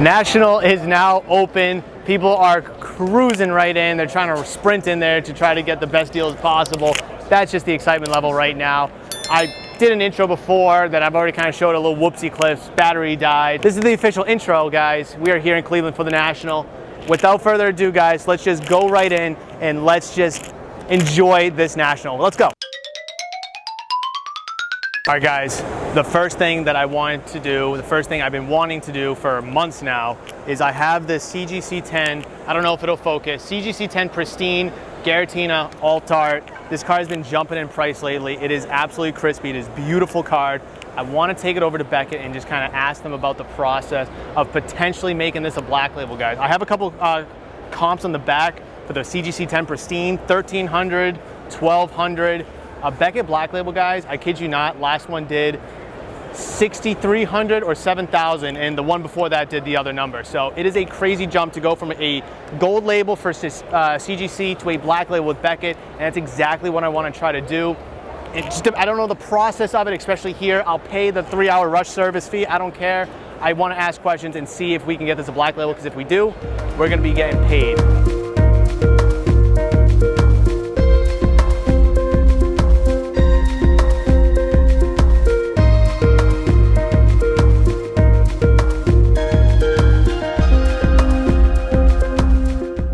National is now open. People are cruising right in. They're trying to sprint in there to try to get the best deals possible. That's just the excitement level right now. I did an intro before that I've already kind of showed a little whoopsie clips. Battery died. This is the official intro, guys. We are here in Cleveland for the National. Without further ado, guys, let's just go right in and let's just enjoy this National. Let's go. All right, guys, the first thing that I wanted to do, the first thing I've been wanting to do for months now is I have this CGC10. I don't know if it'll focus. CGC10 Pristine, Garatina, Alt-Art. This car has been jumping in price lately. It is absolutely crispy. It is a beautiful card. I want to take it over to Beckett and just kind of ask them about the process of potentially making this a black label, guys. I have a couple comps on the back for the CGC10 Pristine, 1300, 1200. Beckett black label, guys, I kid you not, last one did 6,300 or 7,000, and the one before that did the other number. So it is a crazy jump to go from a gold label for CGC to a black label with Beckett, and that's exactly what I want to try to do. I don't know the process of it, especially here. I'll pay the 3-hour rush service fee. I don't care. I want to ask questions and see if we can get this a black label, because if we do, we're going to be getting paid.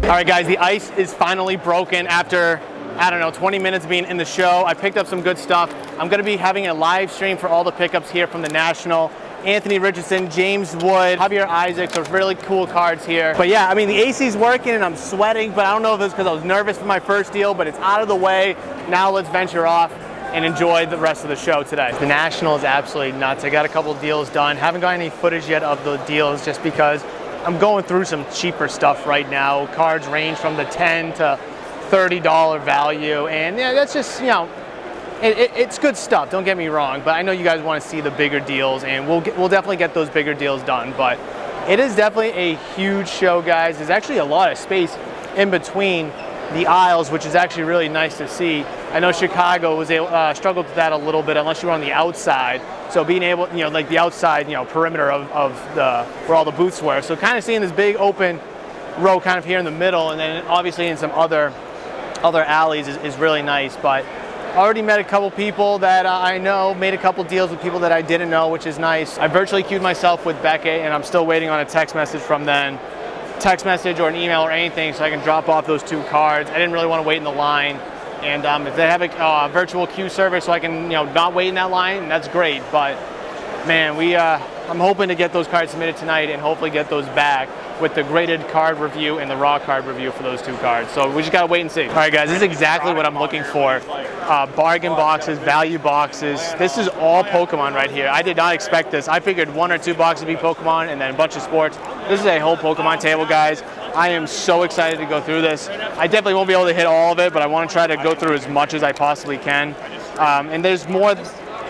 All right, guys, the ice is finally broken after, I don't know, 20 minutes being in the show. I picked up some good stuff. I'm gonna be having a live stream for all the pickups here from the National. Anthony Richardson, James Wood, Javier Isaacs, are really cool cards here. But yeah, I mean, the AC's working and I'm sweating, but I don't know if it's because I was nervous for my first deal, but it's out of the way. Now let's venture off and enjoy the rest of the show today. The National is absolutely nuts. I got a couple deals done. Haven't got any footage yet of the deals just because I'm going through some cheaper stuff right now. Cards range from the $10 to $30 value, and yeah, that's just, you know, it's good stuff, don't get me wrong, but I know you guys want to see the bigger deals, and we'll definitely get those bigger deals done. But it is definitely a huge show, guys. There's actually a lot of space in between the aisles, which is actually really nice to see. I know Chicago was struggled with that a little bit, unless you were on the outside. So being able, you know, like the outside, you know, perimeter of the where all the booths were. So kind of seeing this big open row kind of here in the middle, and then obviously in some other alleys is really nice. But already met a couple people that I know, made a couple deals with people that I didn't know, which is nice. I virtually queued myself with Beckett, and I'm still waiting on a text message from them. Text message or an email or anything so I can drop off those 2 cards. I didn't really want to wait in the line, and if they have a virtual queue service so I can, you know, not wait in that line, that's great. But man, I'm hoping to get those cards submitted tonight and hopefully get those back with the graded card review and the raw card review for those 2 cards. So we just gotta wait and see. All right, guys, this is exactly what I'm looking for. Bargain boxes, value boxes. This is all Pokemon right here. I did not expect this. I figured 1 or 2 boxes would be Pokemon and then a bunch of sports. This is a whole Pokemon table, guys. I am so excited to go through this. I definitely won't be able to hit all of it, but I want to try to go through as much as I possibly can. And there's more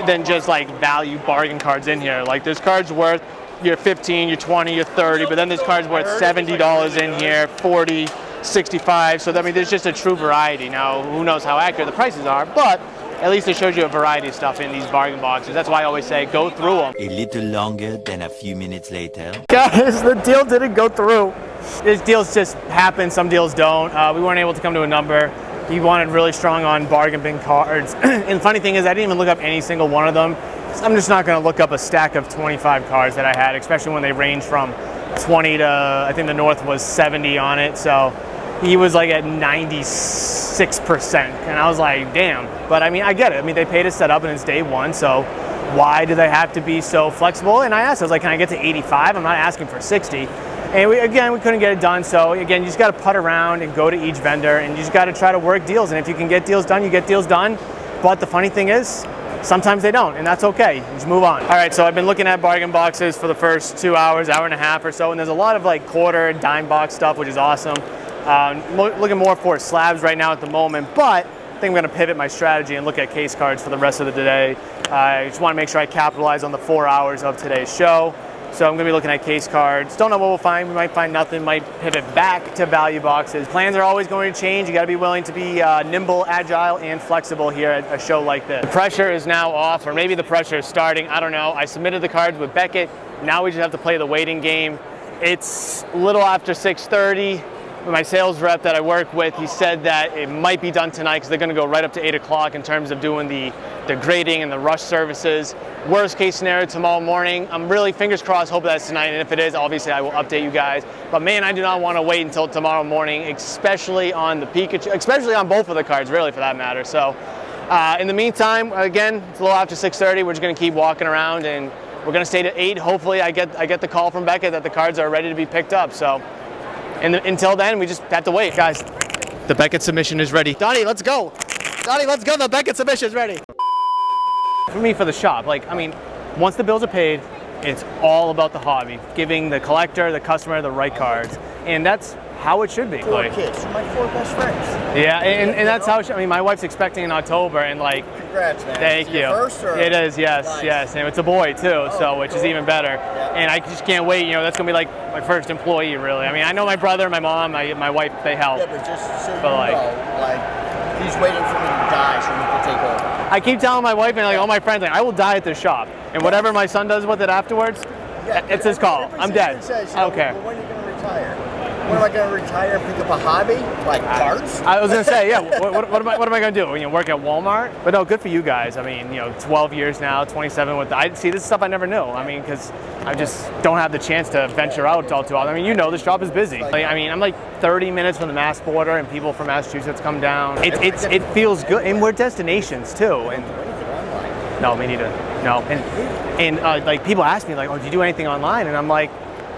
than just like value bargain cards in here. Like there's cards worth your 15, your 20, your 30, but then there's cards worth $70 in here, 40, 65. So I mean, there's just a true variety. Now, who knows how accurate the prices are, but at least it shows you a variety of stuff in these bargain boxes. That's why I always say go through them. A little longer than a few minutes later. Guys, the deal didn't go through. These deals just happen, some deals don't. We weren't able to come to a number. He wanted really strong on bargain bin cards. And the funny thing is, I didn't even look up any single one of them. I'm just not gonna look up a stack of 25 cards that I had, especially when they range from 20 to, I think the North was 70 on it. So he was like at 96%. And I was like, damn. But I mean, I get it. I mean, they paid to set up and it's day 1. So why do they have to be so flexible? And I asked, I was like, can I get to 85? I'm not asking for 60. And we couldn't get it done. So again, you just got to putt around and go to each vendor, and you just got to try to work deals. And if you can get deals done, you get deals done. But the funny thing is, sometimes they don't, and that's okay. You just move on. All right, so I've been looking at bargain boxes for the first 2 hours, hour and a half or so, and there's a lot of like quarter, dime box stuff, which is awesome. Looking more for slabs right now at the moment, but I think I'm gonna pivot my strategy and look at case cards for the rest of the day. I just wanna make sure I capitalize on the 4 hours of today's show. So I'm gonna be looking at case cards. Don't know what we'll find. We might find nothing, might pivot back to value boxes. Plans are always going to change. You gotta be willing to be nimble, agile, and flexible here at a show like this. The pressure is now off, or maybe the pressure is starting, I don't know. I submitted the cards with Beckett. Now we just have to play the waiting game. It's a little after 6:30. My sales rep that I work with, he said that it might be done tonight because they're going to go right up to 8 o'clock in terms of doing the grading and the rush services. Worst case scenario, tomorrow morning. I'm really, fingers crossed, hope that's tonight, and if it is, obviously I will update you guys. But man, I do not want to wait until tomorrow morning, especially on the Pikachu, especially on both of the cards, really, for that matter. So in the meantime, again, it's a little after 6:30. We're just going to keep walking around, and we're going to stay to 8. Hopefully I get the call from Beckett that the cards are ready to be picked up. So until then, we just have to wait. Guys, the Beckett submission is ready. Donnie, let's go. Donnie, let's go. The Beckett submission is ready. For me, for the shop, like, I mean, once the bills are paid, it's all about the hobby, giving the collector, the customer, the right cards. And that's how it should be. 4 kids, my 4 best friends. Yeah, and that's how it should, I mean, my wife's expecting in October, and like, congrats, man. Thank you. First, or? It is, yes, Nice. yes, and it's a boy too, so which is even better. Yeah. And I just can't wait. You know, that's gonna be like my first employee, really. I mean, I know my brother, my mom, my wife, they help. Yeah, but just so you But, like- know, like, he's waiting for me to die so he can take over. I keep telling my wife and like all my friends, like, I will die at this shop, and whatever my son does with it afterwards, it's his call. I'm dead. Says, I don't care. Well, when are you going to retire? When am I going to retire and pick up a hobby? Like cards? I was gonna say, yeah. What am I gonna do? You know, work at Walmart? But no, good for you guys. I mean, you know, 12 years now, 27 with. I see this is stuff I never knew. I mean, because I just don't have the chance to venture out all too often. I mean, you know, this shop is busy. Like, I mean, I'm like 30 minutes from the Mass border, and people from Massachusetts come down. It feels good, and we're destinations too. And no, me neither. No, and like people ask me like, oh, do you do anything online? And I'm like,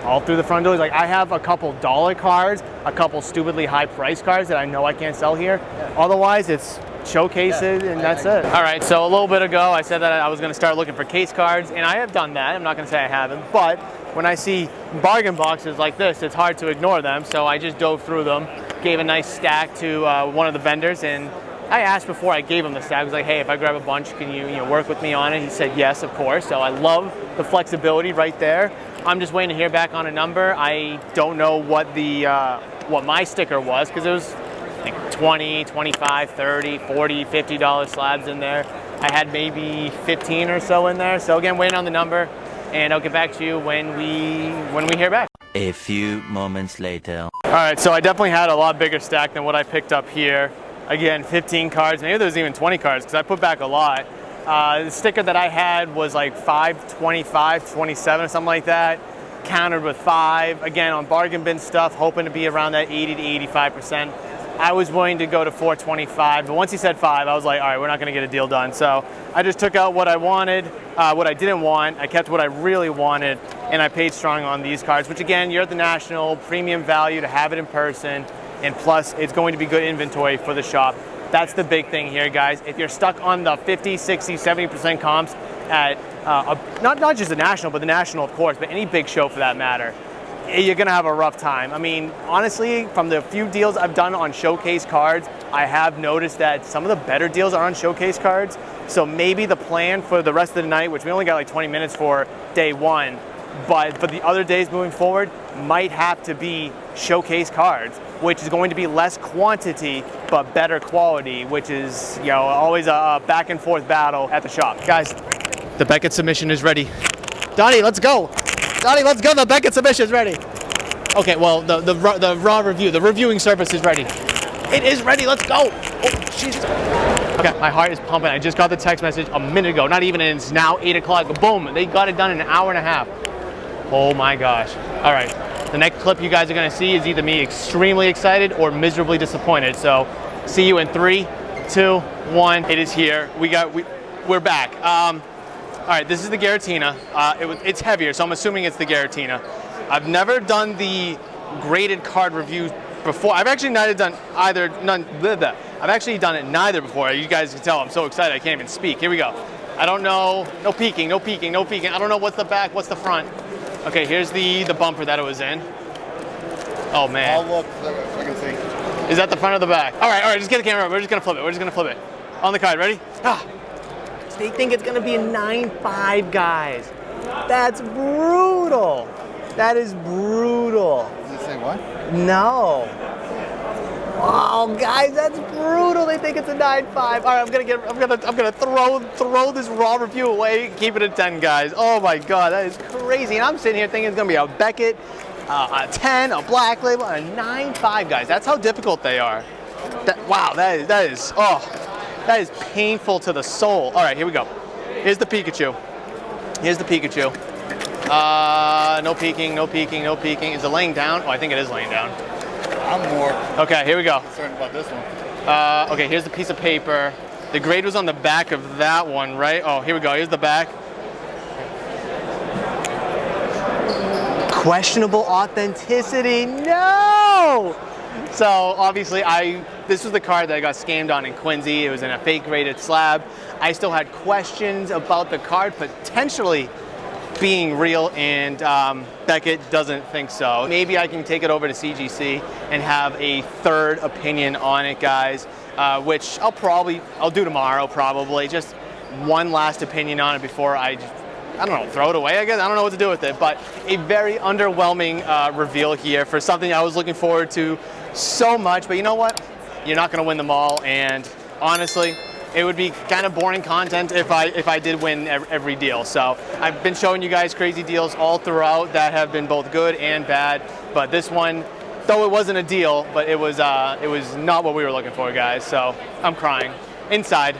all through the front doors. Like, I have a couple dollar cards, a couple stupidly high price cards that I know I can't sell here. Yeah. Otherwise, it's showcases, and that's it. All right, so a little bit ago, I said that I was gonna start looking for case cards, and I have done that. I'm not gonna say I haven't, but when I see bargain boxes like this, it's hard to ignore them, so I just dove through them, gave a nice stack to one of the vendors, and I asked before I gave him the stack. I was like, hey, if I grab a bunch, can you work with me on it? He said yes, of course. So I love the flexibility right there. I'm just waiting to hear back on a number. I don't know what the what my sticker was, because it was like 20, 25, 30, 40, $50 slabs in there. I had maybe 15 or so in there. So again, waiting on the number, and I'll get back to you when we hear back. A few moments later. All right, so I definitely had a lot bigger stack than what I picked up here. Again, 15 cards, maybe there was even 20 cards because I put back a lot. The sticker that I had was like 525, 27 or something like that. Countered with 5. Again, on bargain bin stuff, hoping to be around that 80 to 85%. I was willing to go to 425, but once he said 5, I was like, all right, we're not gonna get a deal done. So I just took out what I wanted, what I didn't want. I kept what I really wanted, and I paid strong on these cards, which again, you're at the National, premium value to have it in person. And plus, it's going to be good inventory for the shop. That's the big thing here, guys. If you're stuck on the 50, 60, 70% comps at not just the National, but the National, of course, but any big show for that matter, you're gonna have a rough time. I mean, honestly, from the few deals I've done on showcase cards, I have noticed that some of the better deals are on showcase cards. So maybe the plan for the rest of the night, which we only got like 20 minutes for day 1, but for the other days moving forward, might have to be showcase cards, which is going to be less quantity but better quality, which is, you know, always a back and forth battle at the shop. Guys, the Beckett submission is ready. Donnie, let's go. Donnie, let's go. The Beckett submission is ready. Okay, well, the raw review, the reviewing service is ready. It is ready. Let's go. Oh, Jesus. Okay, my heart is pumping. I just got the text message a minute ago. Not even, and it's now 8 o'clock. Boom, they got it done in an hour and a half. Oh my gosh. All right. The next clip you guys are gonna see is either me extremely excited or miserably disappointed. So see you in 3, 2, 1. It is here. We're back. All right, this is the Garatina. It's heavier, so I'm assuming it's the Garatina. I've never done the graded card review before. I've actually neither done either, none, blah, blah. I've actually done it neither before. You guys can tell I'm so excited I can't even speak. Here we go. I don't know, no peeking, no peeking, no peeking. I don't know what's the back, what's the front. Okay, here's the bumper that it was in. Oh man. I'll look so I can see. Is that the front or the back? All right, just get the camera. We're just gonna flip it. On the card, ready? They think it's gonna be a 9.5, guys. That's brutal. That is brutal. Does it say what? No. Oh, guys, that's brutal. They think it's a 9.5. All right, I'm gonna throw this raw review away. Keep it at 10, guys. Oh my God, that is crazy. And I'm sitting here thinking it's gonna be a Beckett a 10, a black label, and a 9.5, guys. That's how difficult they are. Wow, that is painful to the soul. All right, here we go. Here's the Pikachu. Here's the Pikachu. No peeking, no peeking, no peeking. Is it laying down? Oh, I think it is laying down. I'm more Okay, here we go. concerned about this one. Okay, here's the piece of paper. The grade was on the back of that one, right? Oh, here we go. Here's the back. Questionable authenticity. No! So obviously this was the card that I got scammed on in Quincy. It was in a fake graded slab. I still had questions about the card potentially being real, and Beckett doesn't think so. Maybe I can take it over to CGC and have a third opinion on it, guys, which I'll do tomorrow probably. Just one last opinion on it before I don't know, throw it away, I guess. I don't know what to do with it, but a very underwhelming reveal here for something I was looking forward to so much. But you know what? You're not going to win them all, and honestly, it would be kind of boring content if I did win every deal. So I've been showing you guys crazy deals all throughout that have been both good and bad. But this one, though it wasn't a deal, but it was not what we were looking for, guys. So I'm crying inside.